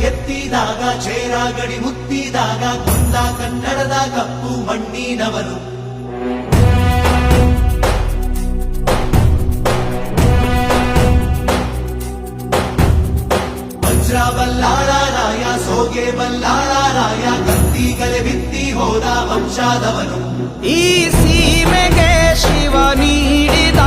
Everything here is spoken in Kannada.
ಎತ್ತಿದಾಗ ಚೇರ ಗಡಿ ಮುತ್ತಿದಾಗ ಕೊಂದ ಕನ್ನಡದ ಕಪ್ಪು ಮಣ್ಣಿನವನು. ವಜ್ರ ಬಲ್ಲಾಳರಾಯ ಸೋಗೆ ಬಲ್ಲಾಳರಾಯ ಕತ್ತಿಗಲೆ ಬಿತ್ತಿ ಹೋದ ವಂಶಾದವನು. ಈ ಸೀಮೆಗೆ ಶಿವ ನೀಡಿದ